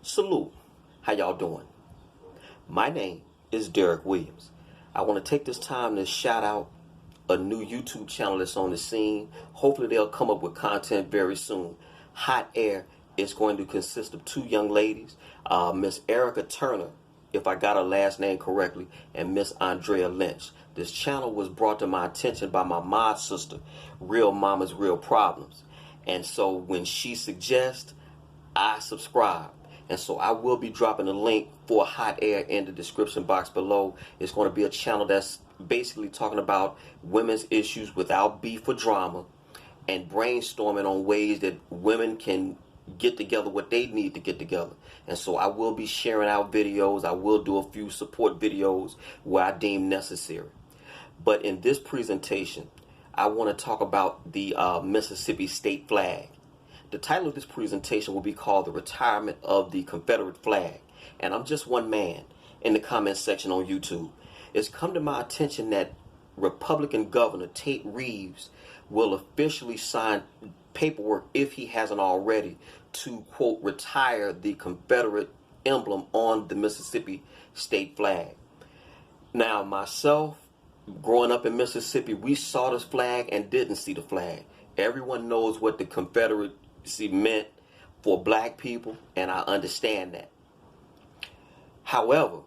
Salute. How y'all doing? My name is DerrickWilliams. I want to take this time to shout out a new YouTube channel that's on the scene. Hopefully they'll come up with content very soon. Hot Air is going to consist of two young ladies, Miss Erica Turner, if I got her last name correctly, and Miss Andrea Lynch. This channel was brought to my attention by my mod sister, Real Mama's Real Problems. And so when she suggests, I subscribe. And so I will be dropping a link for Hot Air in the description box below. It's going to be a channel that's basically talking about women's issues without beef or drama, and brainstorming on ways that women can get together what they need to get together. And so I will be sharing out videos. I will do a few support videos where I deem necessary. But in this presentation, I want to talk about the Mississippi state flag. The title of this presentation will be called The Retirement of the Confederate Flag. And I'm just one man in the comment section on YouTube. It's come to my attention that Republican Governor Tate Reeves will officially sign paperwork, if he hasn't already, to, quote, retire the Confederate emblem on the Mississippi state flag. Now, myself, growing up in Mississippi, we saw this flag and didn't see the flag. Everyone knows what the Confederate meant for black people, and I understand that. However,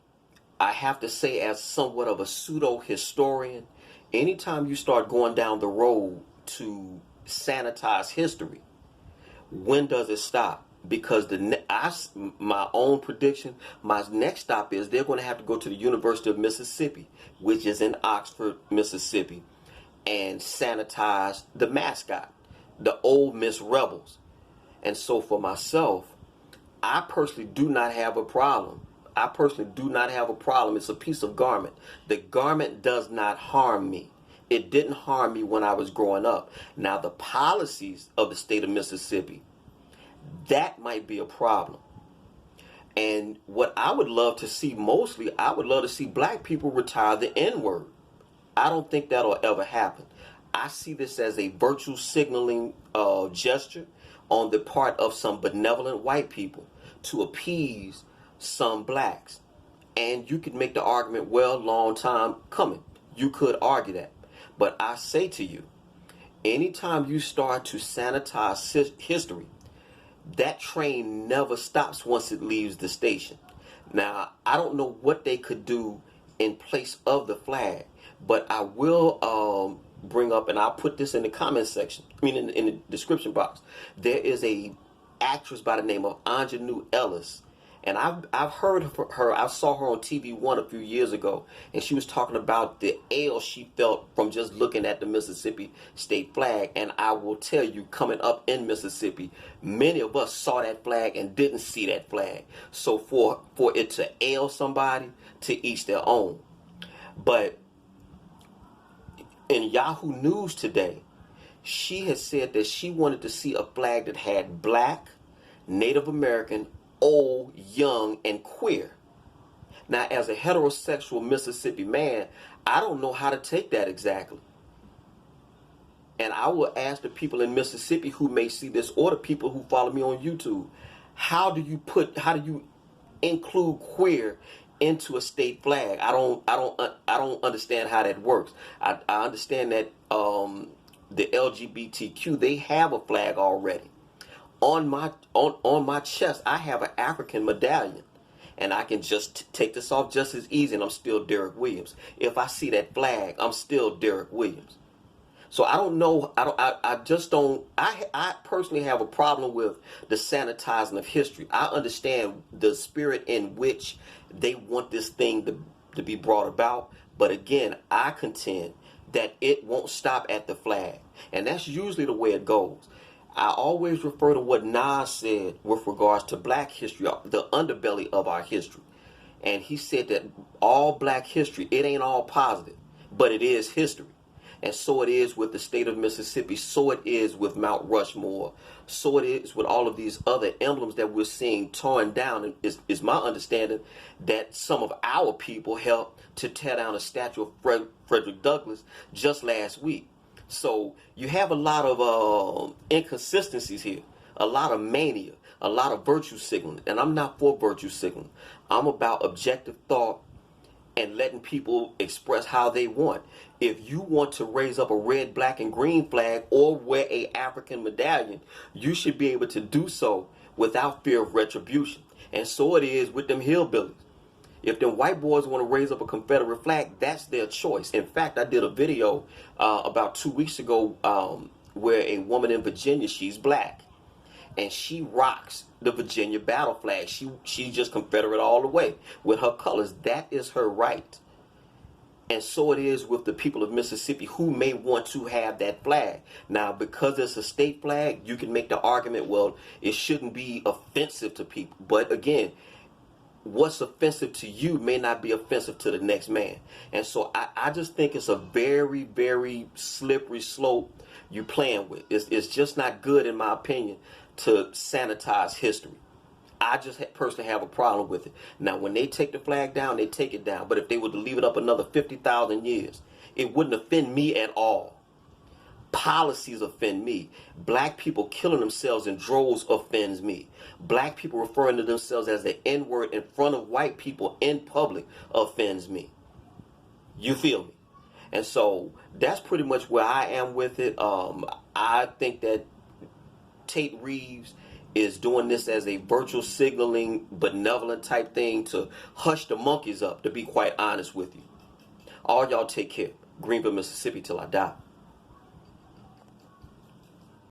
I have to say, as somewhat of a pseudo historian, anytime you start going down the road to sanitize history, when does it stop? Because my own prediction, my next stop is they're going to have to go to the University of Mississippi, which is in Oxford, Mississippi, and sanitize the mascot, the Ole Miss Rebels. And so for myself, I personally do not have a problem. It's a piece of garment. The garment does not harm me. It didn't harm me when I was growing up. Now, the policies of the state of Mississippi, that might be a problem. And what I would love to see mostly, I would love to see black people retire the N-word. I don't think that'll ever happen. I see this as a virtue signaling gesture on the part of some benevolent white people to appease some blacks. And you could make the argument, well, long time coming. You could argue that. But I say to you, anytime you start to sanitize history, that train never stops once it leaves the station. Now, I don't know what they could do in place of the flag, but I will bring up, and I'll put this in the comment section, in the description box. There is a actress by the name of Aunjanue Ellis, and I've heard of her. I saw her on TV One a few years ago, and she was talking about the ail she felt from just looking at the Mississippi state flag. And I will tell you, coming up in Mississippi, many of us saw that flag and didn't see that flag. So for it to ail somebody, to each their own. But in Yahoo News today, she has said that she wanted to see a flag that had black, Native American, old, young, and queer. Now, as a heterosexual Mississippi man, I don't know how to take that exactly. And I will ask the people in Mississippi who may see this, or the people who follow me on YouTube, how do you include queer into a state flag? I don't understand how that works. I understand that the LGBTQ, they have a flag already. On my chest, I have an African medallion, and I can just take this off just as easy, and I'm still Derrick Williams. If I see that flag, I'm still Derrick Williams. So I don't know. I personally have a problem with the sanitizing of history. I understand the spirit in which they want this thing to be brought about. But again, I contend that it won't stop at the flag. And that's usually the way it goes. I always refer to what Nas said with regards to black history, the underbelly of our history. And he said that all black history, it ain't all positive, but it is history. And so it is with the state of Mississippi. So it is with Mount Rushmore. So it is with all of these other emblems that we're seeing torn down. And is my understanding that some of our people helped to tear down a statue of Frederick Douglass just last week. So you have a lot of inconsistencies here, a lot of mania, a lot of virtue signaling, and I'm not for virtue signaling. I'm about objective thought and letting people express how they want. If you want to raise up a red, black, and green flag or wear a African medallion, you should be able to do so without fear of retribution. And so it is with them hillbillies. If them white boys want to raise up a Confederate flag, that's their choice. In fact, I did a video about 2 weeks ago where a woman in Virginia, she's black, and she rocks the Virginia battle flag. She's just Confederate all the way with her colors. That is her right. And so it is with the people of Mississippi who may want to have that flag. Now, because it's a state flag, you can make the argument, well, it shouldn't be offensive to people. But again, what's offensive to you may not be offensive to the next man. And so I just think it's a very, very slippery slope you're playing with. It's just not good, in my opinion, to sanitize history. I just personally have a problem with it. Now, when they take the flag down, they take it down. But if they were to leave it up another 50,000 years, it wouldn't offend me at all. Policies offend me. Black people killing themselves in droves offends me. Black people referring to themselves as the N-word in front of white people in public offends me. You feel me? And so that's pretty much where I am with it. I think that Tate Reeves is doing this as a virtual signaling, benevolent type thing to hush the monkeys up, to be quite honest with you. All y'all take care. Greenville, Mississippi till I die.